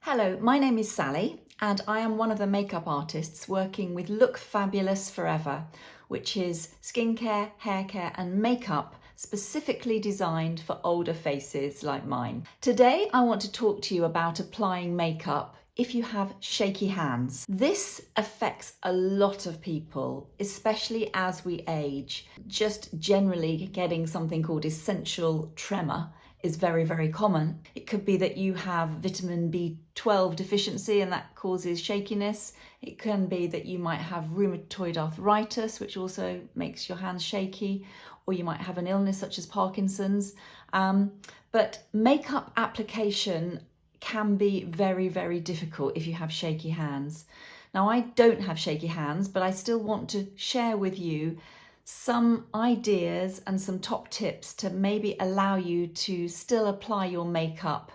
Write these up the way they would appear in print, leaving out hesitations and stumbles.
Hello, my name is Sally and I am one of the makeup artists working with Look Fabulous Forever, which is skincare, hair care and makeup specifically designed for older faces like mine. Today I want to talk to you about applying makeup if you have shaky hands. This affects a lot of people, especially as we age. Just generally getting something called essential tremor is very, very common. It could be that you have vitamin B12 deficiency and that causes shakiness. It can be that you might have rheumatoid arthritis, which also makes your hands shaky, or you might have an illness such as Parkinson's. But makeup application can be very, very difficult if you have shaky hands. Now, I don't have shaky hands, but I still want to share with you some ideas and some top tips to maybe allow you to still apply your makeup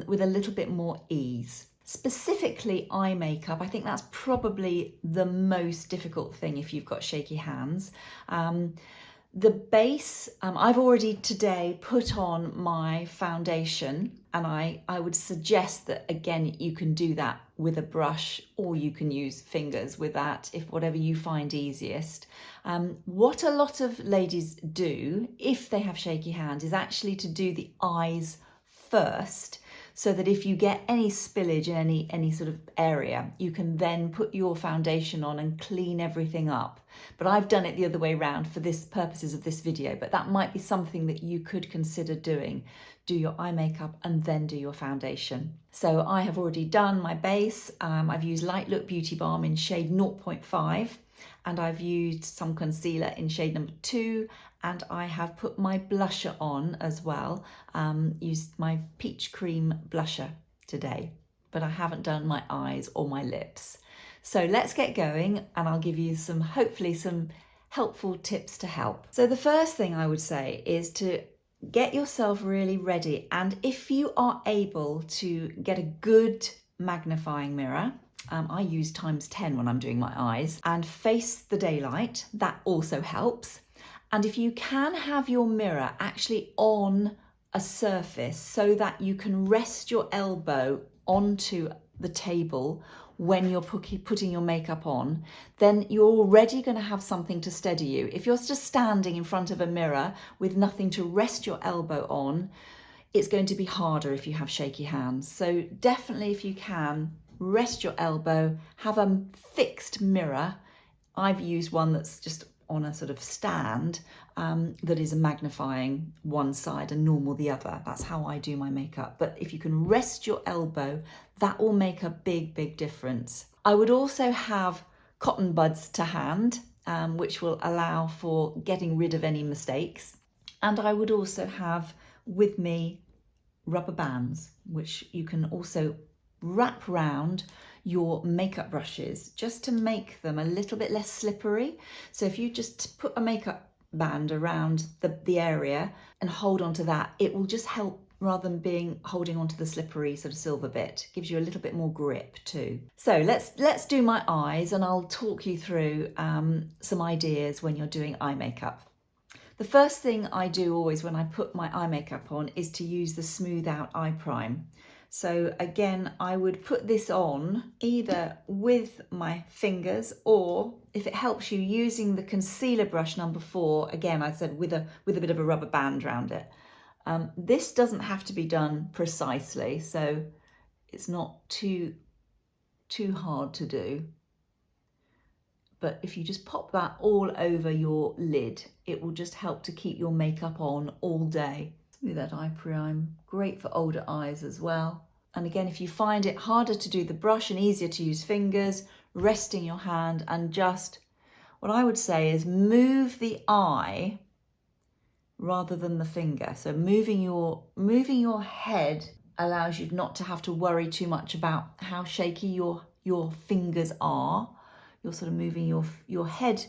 with a little bit more ease. Specifically eye makeup, I think that's probably the most difficult thing if you've got shaky hands. The base, I've already today put on my foundation, and I would suggest that again you can do that with a brush, or you can use fingers with that, if whatever you find easiest. What a lot of ladies do if they have shaky hands is actually to do the eyes first, so that if you get any spillage in any sort of area, you can then put your foundation on and clean everything up. But I've done it the other way around for this purposes of this video, but that might be something that you could consider doing. Do your eye makeup and then do your foundation. So I have already done my base. I've used Light Look Beauty Balm in shade 0.5, and I've used some concealer in shade number 2, and I have put my blusher on as well. Used my peach cream blusher today, but I haven't done my eyes or my lips. So let's get going, and I'll give you hopefully some helpful tips to help. So the first thing I would say is to get yourself really ready, and if you are able to get a good magnifying mirror, I use ×10 when I'm doing my eyes, and face the daylight, that also helps. And if you can have your mirror actually on a surface so that you can rest your elbow onto the table when you're putting your makeup on, then you're already going to have something to steady you. If you're just standing in front of a mirror with nothing to rest your elbow on, it's going to be harder if you have shaky hands. So definitely, if you can, rest your elbow, have a fixed mirror. I've used one that's just on a sort of stand that is a magnifying one side and normal the other. That's how I do my makeup. But if you can rest your elbow, that will make a big, big difference. I would also have cotton buds to hand, which will allow for getting rid of any mistakes. And I would also have with me rubber bands, which you can also wrap round your makeup brushes just to make them a little bit less slippery. So if you just put a makeup band around the area and hold on to that, it will just help rather than holding onto the slippery sort of silver bit. Gives you a little bit more grip too. So let's do my eyes, and I'll talk you through some ideas when you're doing eye makeup. The first thing I do always when I put my eye makeup on is to use the Smooth Out Eye Prime. So again, I would put this on either with my fingers, or if it helps you, using the concealer brush number 4, again, I said with a bit of a rubber band around it. This doesn't have to be done precisely, so it's not too hard to do. But if you just pop that all over your lid, it will just help to keep your makeup on all day. With that eye prime, great for older eyes as well. And again, if you find it harder to do the brush and easier to use fingers, resting your hand and just, what I would say is move the eye rather than the finger. So moving your head allows you not to have to worry too much about how shaky your fingers are. You're sort of moving your head,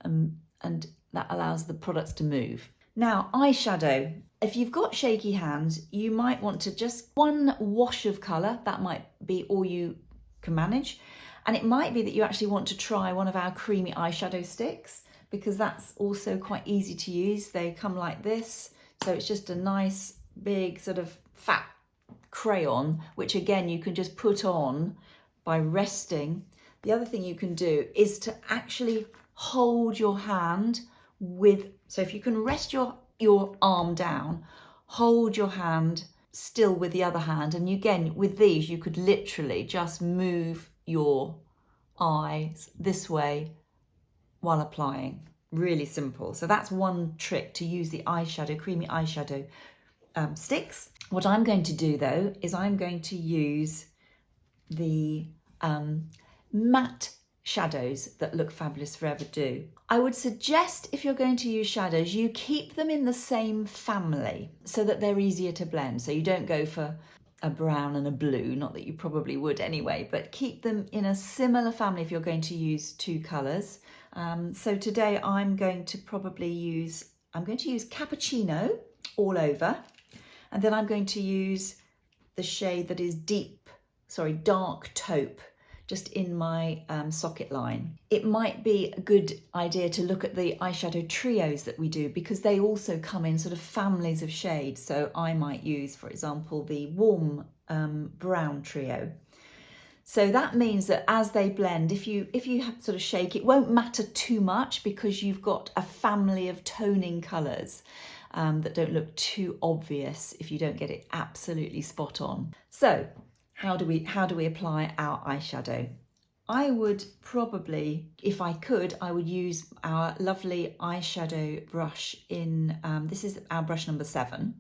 and that allows the products to move. Now, eyeshadow. If you've got shaky hands, you might want to just one wash of colour. That might be all you can manage. And it might be that you actually want to try one of our creamy eyeshadow sticks, because that's also quite easy to use. They come like this. So it's just a nice, big, sort of fat crayon, which again you can just put on by resting. The other thing you can do is to actually hold your hand with, so if you can rest your arm down, hold your hand still with the other hand, and again with these you could literally just move your eyes this way while applying. Really simple. So that's one trick to use the eyeshadow, creamy eyeshadow sticks. What I'm going to do though is I'm going to use the matte shadows that Look Fabulous Forever do. I would suggest if you're going to use shadows, you keep them in the same family so that they're easier to blend. So you don't go for a brown and a blue, not that you probably would anyway, but keep them in a similar family if you're going to use two colours. So today I'm going to use Cappuccino all over, and then I'm going to use the shade that is dark taupe, just in my socket line. It might be a good idea to look at the eyeshadow trios that we do, because they also come in sort of families of shades. So I might use, for example, the warm brown trio. So that means that as they blend, if you have sort of shake, it won't matter too much because you've got a family of toning colours that don't look too obvious if you don't get it absolutely spot on. So how do we apply our eyeshadow? I would probably, if I could, I would use our lovely eyeshadow brush in, this is our brush number 7.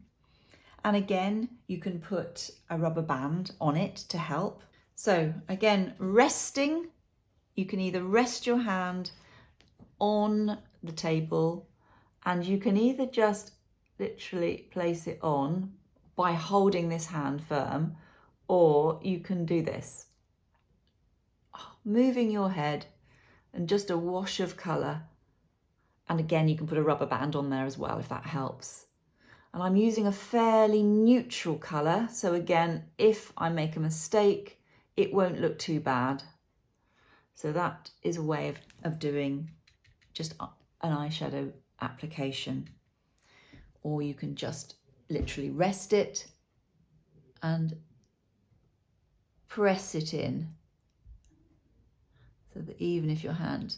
And again, you can put a rubber band on it to help. So again, resting, you can either rest your hand on the table, and you can either just literally place it on by holding this hand firm, or you can do this, moving your head and just a wash of colour. And again, you can put a rubber band on there as well if that helps. And I'm using a fairly neutral colour, so again, if I make a mistake, it won't look too bad. So that is a way of doing just an eyeshadow application. Or you can just literally rest it and press it in, so that even if your hand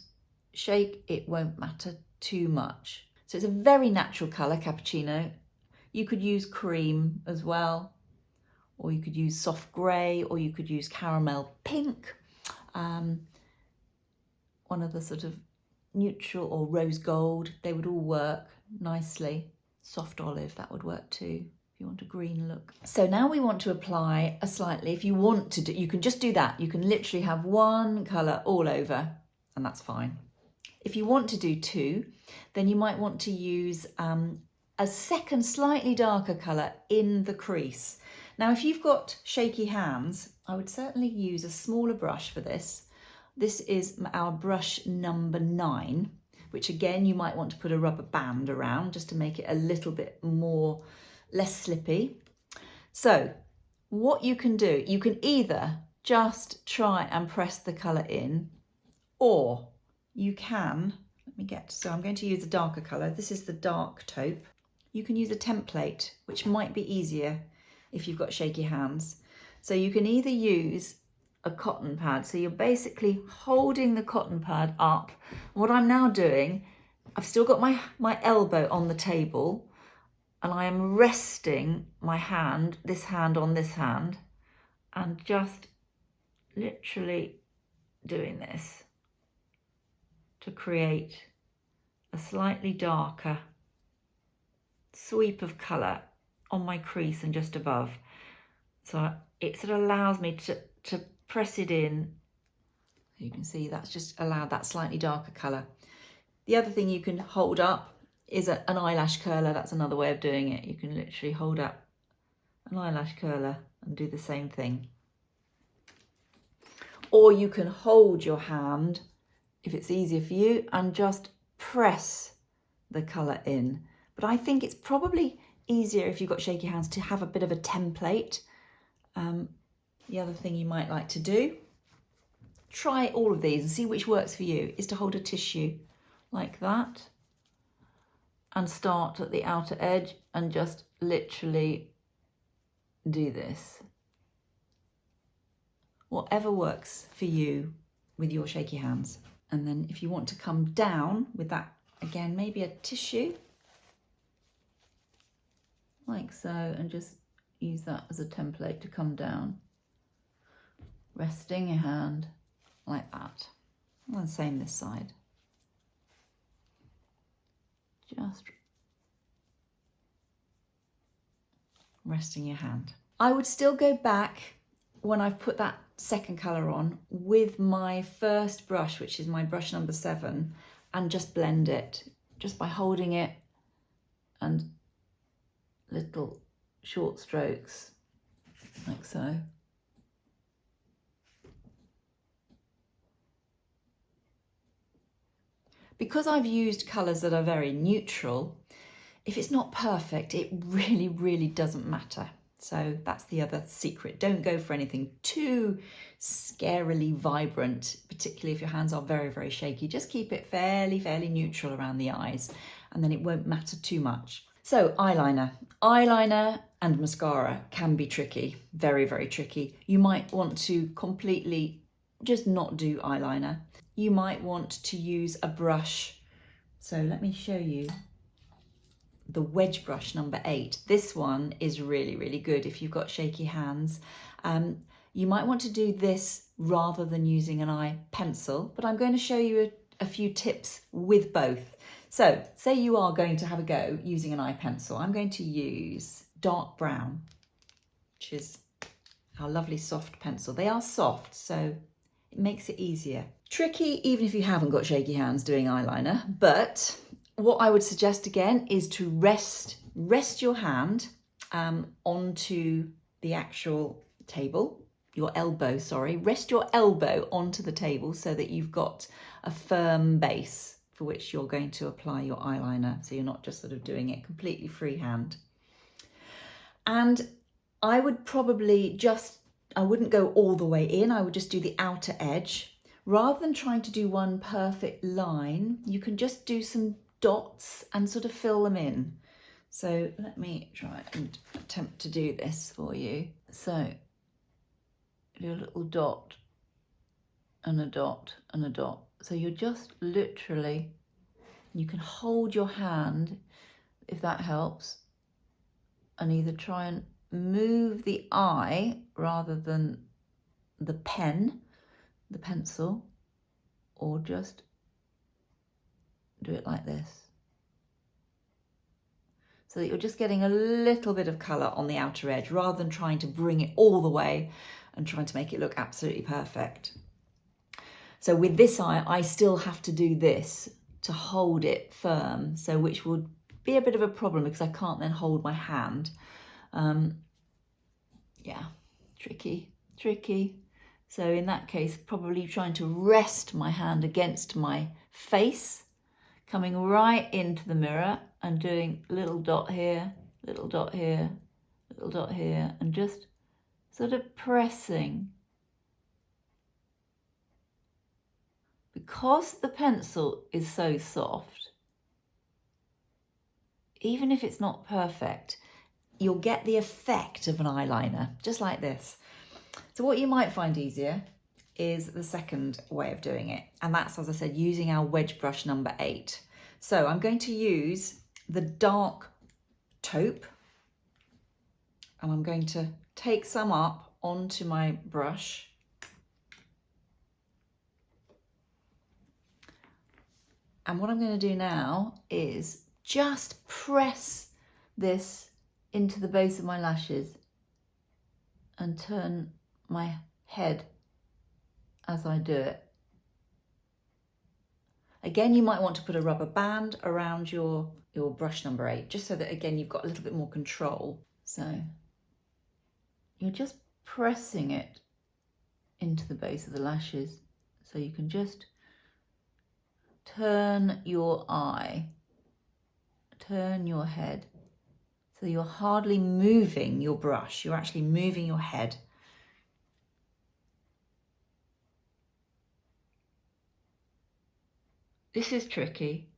shake, it won't matter too much. So it's a very natural colour, Cappuccino. You could use cream as well, or you could use soft grey, or you could use caramel pink, one of the sort of neutral, or rose gold. They would all work nicely. Soft olive, that would work too, if you want a green look. So now we want to apply a slightly, if you want to do, you can just do that. You can literally have one colour all over, and that's fine. If you want to do two, then you might want to use a second slightly darker colour in the crease. Now, if you've got shaky hands, I would certainly use a smaller brush for this. This is our brush number 9, which again, you might want to put a rubber band around just to make it a little bit less slippy. So what you can do, you can either just try and press the colour in, or you can, so I'm going to use a darker colour. This is the dark taupe. You can use a template, which might be easier if you've got shaky hands. So you can either use a cotton pad. So you're basically holding the cotton pad up. What I'm now doing, I've still got my elbow on the table, and I am resting my hand, this hand on this hand, and just literally doing this to create a slightly darker sweep of colour on my crease and just above. So it sort of allows me to press it in. You can see that's just allowed that slightly darker colour. The other thing you can hold up is an eyelash curler. That's another way of doing it. You can literally hold up an eyelash curler and do the same thing. Or you can hold your hand, if it's easier for you, and just press the colour in. But I think it's probably easier if you've got shaky hands to have a bit of a template. The other thing you might like to do, try all of these and see which works for you, is to hold a tissue like that and start at the outer edge and just literally do this. whatever works for you with your shaky hands. And then if you want to come down with that, again, maybe a tissue, like so, and just use that as a template to come down, resting your hand like that. And same this side. Just resting your hand. I would still go back when I've put that second colour on with my first brush, which is my brush number 7, and just blend it just by holding it and little short strokes like so. Because I've used colours that are very neutral, if it's not perfect, it really doesn't matter. So that's the other secret. Don't go for anything too scarily vibrant, particularly if your hands are very shaky. Just keep it fairly neutral around the eyes, and then it won't matter too much. So eyeliner. Eyeliner and mascara can be tricky, very tricky. You might want to completely just not do eyeliner. You might want to use a brush. So let me show you the wedge brush number 8. This one is really good if you've got shaky hands. You might want to do this rather than using an eye pencil, but I'm going to show you a few tips with both. So say you are going to have a go using an eye pencil. I'm going to use dark brown, which is our lovely soft pencil. They are soft, so it makes it easier. Tricky even if you haven't got shaky hands doing eyeliner, but what I would suggest again is to rest your hand onto the actual table, your elbow, sorry. Rest your elbow onto the table so that you've got a firm base for which you're going to apply your eyeliner. So you're not just sort of doing it completely freehand. And I would probably I wouldn't go all the way in. I would just do the outer edge. Rather than trying to do one perfect line, you can just do some dots and sort of fill them in. So let me try and attempt to do this for you. So do a little dot and a dot and a dot. So you're just literally, you can hold your hand if that helps, and either try and move the eye rather than the pencil, or just do it like this. So that you're just getting a little bit of colour on the outer edge rather than trying to bring it all the way and trying to make it look absolutely perfect. So with this eye, I still have to do this to hold it firm, so which would be a bit of a problem because I can't then hold my hand. Yeah, tricky. So in that case, probably trying to rest my hand against my face, coming right into the mirror and doing a little dot here, little dot here, little dot here, and just sort of pressing. Because the pencil is so soft, even if it's not perfect, you'll get the effect of an eyeliner, just like this. So what you might find easier is the second way of doing it, and that's, as I said, using our wedge brush number 8. So I'm going to use the dark taupe, and I'm going to take some up onto my brush. And what I'm going to do now is just press this into the base of my lashes and turn my head as I do it. Again, you might want to put a rubber band around your brush number 8, just so that, again, you've got a little bit more control. So you're just pressing it into the base of the lashes, so you can just turn your eye, turn your head, so you're hardly moving your brush, you're actually moving your head. This is tricky.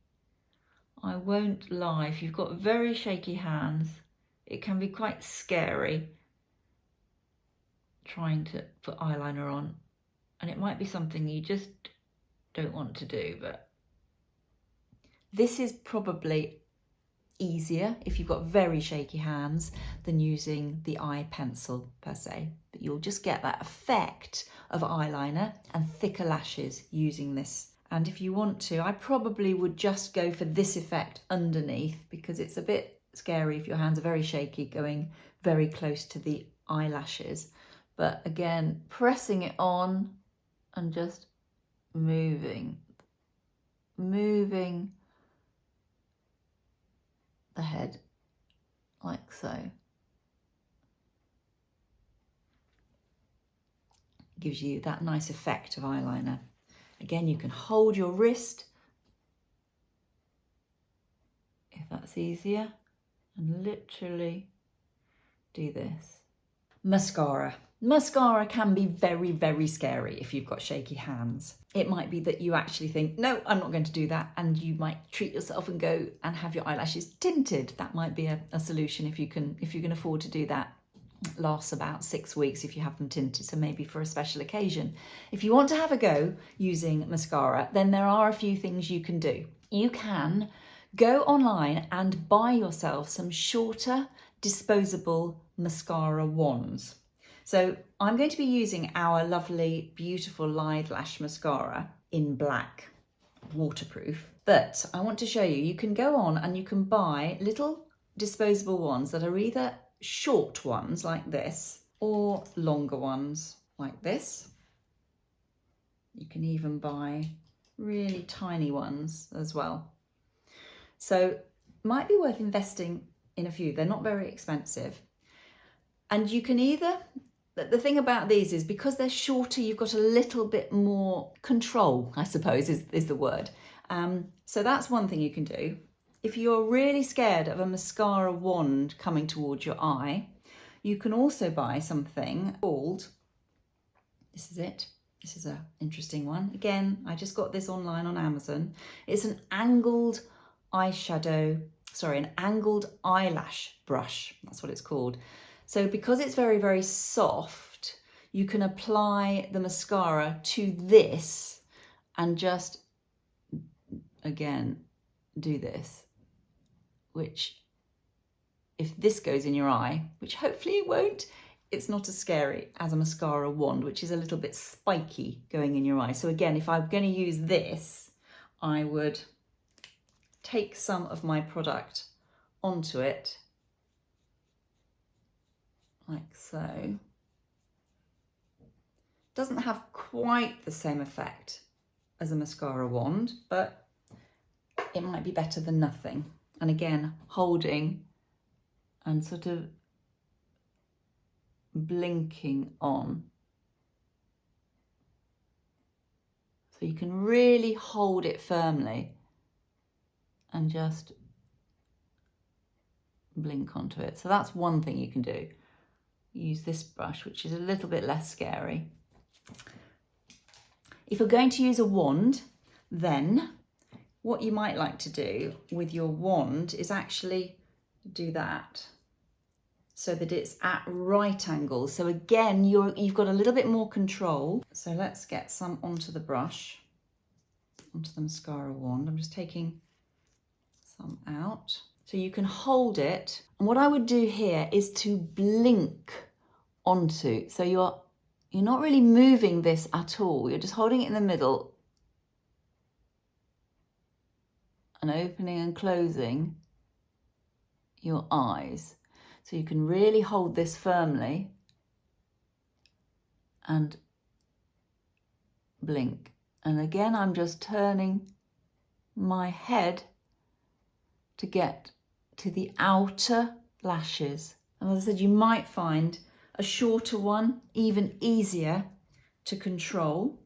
I won't lie, if you've got very shaky hands, it can be quite scary trying to put eyeliner on, and it might be something you just don't want to do, but this is probably easier if you've got very shaky hands than using the eye pencil per se, but you'll just get that effect of eyeliner and thicker lashes using this. And if you want to, I probably would just go for this effect underneath, because it's a bit scary if your hands are very shaky going very close to the eyelashes. But again, pressing it on and just moving the head like so. Gives you that nice effect of eyeliner. Again, you can hold your wrist if that's easier, and literally do this. Mascara. Mascara can be very, very scary if you've got shaky hands. It might be that you actually think, no, I'm not going to do that, and you might treat yourself and go and have your eyelashes tinted. That might be a solution if you can afford to do that. It lasts about 6 weeks if you have them tinted, so maybe for a special occasion. If you want to have a go using mascara, then there are a few things you can do. You can go online and buy yourself some shorter disposable mascara wands. So I'm going to be using our lovely, beautiful Live Lash mascara in black, waterproof. But I want to show you, you can go on and you can buy little disposable ones that are either short ones like this or longer ones like this. You can even buy really tiny ones as well. So might be worth investing in a few. They're not very expensive. And you can either, the thing about these is because they're shorter, you've got a little bit more control, I suppose is the word. So that's one thing you can do. If you're really scared of a mascara wand coming towards your eye, you can also buy something called, this is it. This is an interesting one. Again, I just got this online on Amazon. It's an angled an angled eyelash brush. That's what it's called. So because it's very, very soft, you can apply the mascara to this and just, again, do this, which if this goes in your eye, which hopefully it won't, it's not as scary as a mascara wand, which is a little bit spiky going in your eye. So again, if I'm going to use this, I would take some of my product onto it, like so. Doesn't have quite the same effect as a mascara wand, but it might be better than nothing. And again, holding and sort of blinking on. So you can really hold it firmly and just blink onto it. So that's one thing you can do. Use this brush, which is a little bit less scary. If you're going to use a wand, then what you might like to do with your wand is actually do that so that it's at right angles. So again, you've got a little bit more control. So let's get some onto the brush, onto the mascara wand. I'm just taking some out. So you can hold it. And what I would do here is to blink onto. So you're not really moving this at all. You're just holding it in the middle and opening and closing your eyes. So you can really hold this firmly and blink. And again, I'm just turning my head to get to the outer lashes. And as I said, you might find a shorter one even easier to control.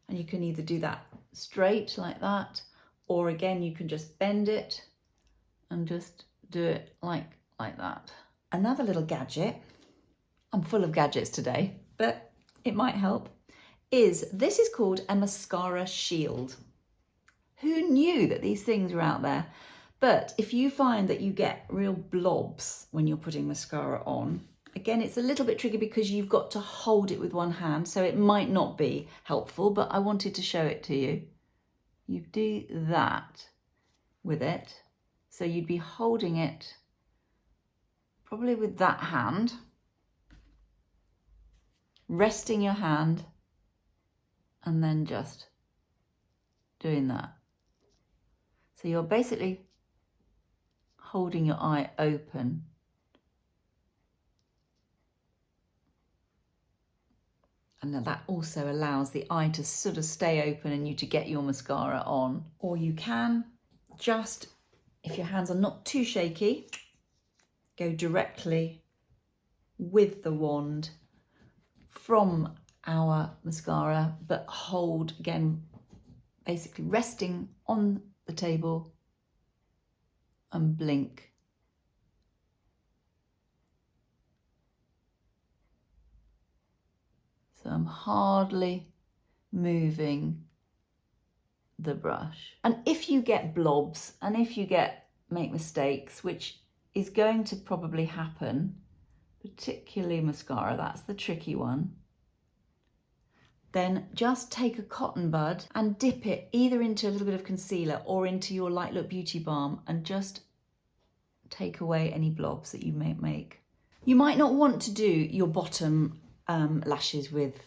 And you can either do that straight like that, or again, you can just bend it and just do it like that. Another little gadget, I'm full of gadgets today, but it might help, is this is called a mascara shield. Who knew that these things were out there? But if you find that you get real blobs when you're putting mascara on, Again, it's a little bit tricky because you've got to hold it with one hand, so it might not be helpful, but I wanted to show it to you. You do that with it. So you'd be holding it probably with that hand, resting your hand, and then just doing that. So you're basically holding your eye open. And then that also allows the eye to sort of stay open and you to get your mascara on. Or you can just, if your hands are not too shaky, go directly with the wand from our mascara, but hold again, basically resting on the table, and blink. So I'm hardly moving the brush. And if you get blobs and if you make mistakes, which is going to probably happen, particularly mascara, that's the tricky one, then just take a cotton bud and dip it either into a little bit of concealer or into your Light Look Beauty Balm and just take away any blobs that you may make. You might not want to do your bottom lashes with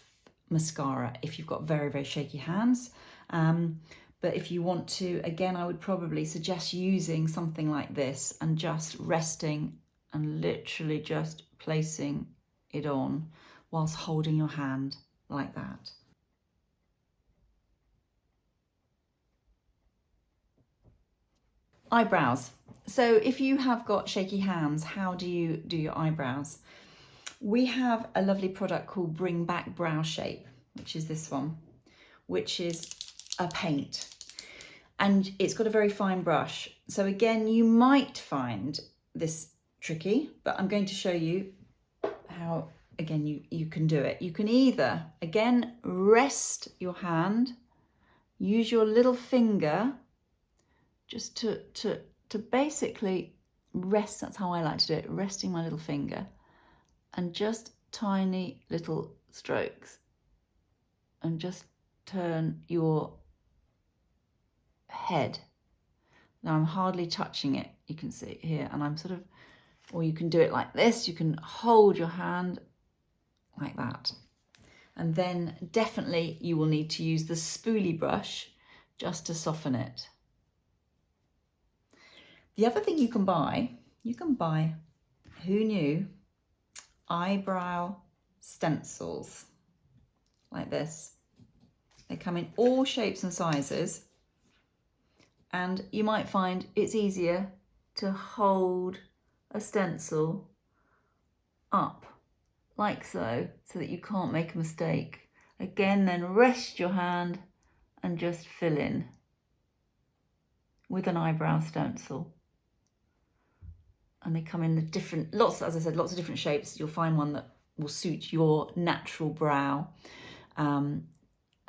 mascara if you've got very, very shaky hands. But if you want to, again, I would probably suggest using something like this and just resting and literally just placing it on whilst holding your hand like that. Eyebrows. So if you have got shaky hands, how do you do your eyebrows? We have a lovely product called Bring Back Brow Shape, which is this one, which is a paint. And it's got a very fine brush. So again, you might find this tricky, but I'm going to show you how, again, you can do it. You can either, again, rest your hand, use your little finger just to basically rest. That's how I like to do it, resting my little finger, and just tiny little strokes, and just turn your head. Now I'm hardly touching it, you can see it here, and I'm sort of, or you can do it like this, you can hold your hand like that. And then definitely you will need to use the spoolie brush just to soften it. The other thing you can buy, who knew, eyebrow stencils like this. They come in all shapes and sizes, and you might find it's easier to hold a stencil up like so that you can't make a mistake. Again, then rest your hand and just fill in with an eyebrow stencil. And they come in the different, lots of different shapes. You'll find one that will suit your natural brow. And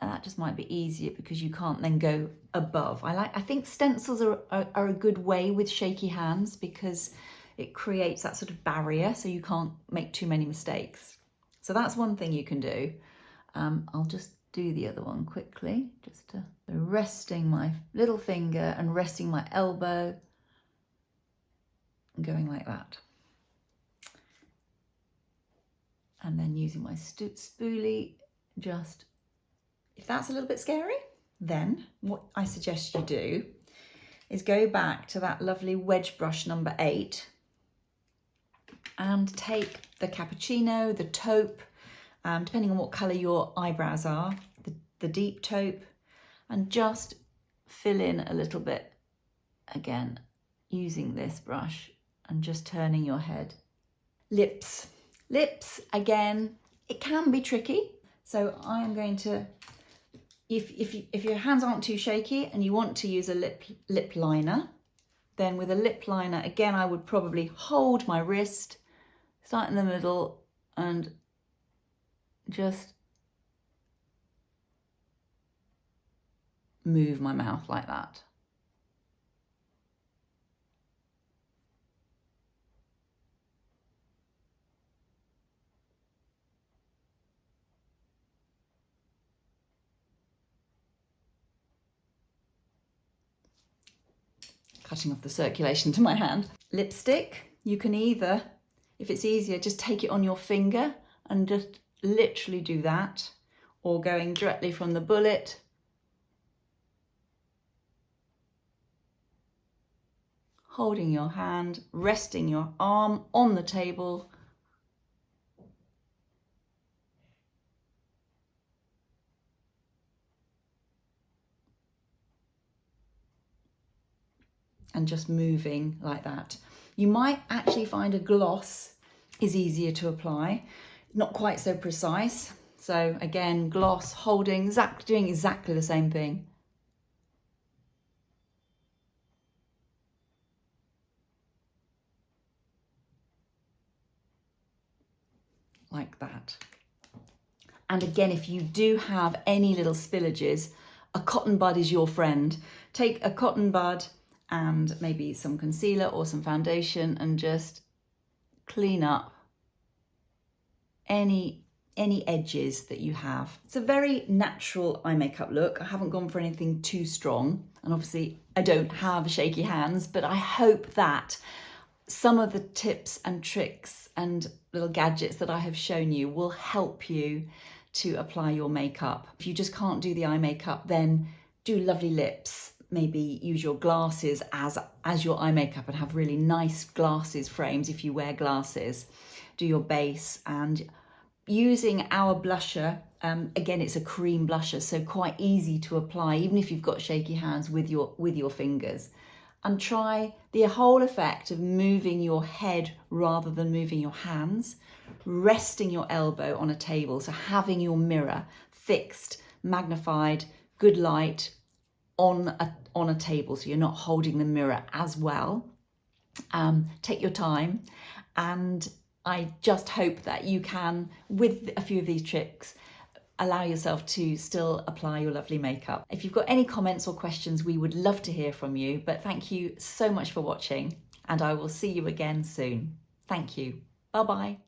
that just might be easier because you can't then go above. I think stencils are a good way with shaky hands because it creates that sort of barrier so you can't make too many mistakes. So that's one thing you can do. I'll just do the other one quickly, just to resting my little finger and resting my elbow, going like that. And then using my spoolie, just, if that's a little bit scary, then what I suggest you do is go back to that lovely wedge brush number 8 and take the cappuccino, the taupe, depending on what colour your eyebrows are, the deep taupe, and just fill in a little bit again using this brush and just turning your head. Lips, again, it can be tricky. So I'm going to, if your hands aren't too shaky and you want to use a lip liner, then with a lip liner, again, I would probably hold my wrist, start in the middle, and just move my mouth like that. cutting off the circulation to my hand. Lipstick, you can either, if it's easier, just take it on your finger and just literally do that, or going directly from the bullet, holding your hand, resting your arm on the table, and just moving like that. You might actually find a gloss is easier to apply, not quite so precise. So again, gloss, holding, doing exactly the same thing. Like that. And again, if you do have any little spillages, a cotton bud is your friend. Take a cotton bud and maybe some concealer or some foundation and just clean up any edges that you have. It's a very natural eye makeup look. I haven't gone for anything too strong, and obviously I don't have shaky hands, but I hope that some of the tips and tricks and little gadgets that I have shown you will help you to apply your makeup. If you just can't do the eye makeup, then do lovely lips. Maybe use your glasses as your eye makeup and have really nice glasses frames if you wear glasses. Do your base, and using our blusher, again, it's a cream blusher, so quite easy to apply even if you've got shaky hands with your fingers. And try the whole effect of moving your head rather than moving your hands, resting your elbow on a table, so having your mirror fixed, magnified, good light on a table, so you're not holding the mirror as well. Take your time, and I just hope that you can, with a few of these tricks, allow yourself to still apply your lovely makeup. If you've got any comments or questions, we would love to hear from you, but thank you so much for watching, and I will see you again soon. Thank you. Bye-bye.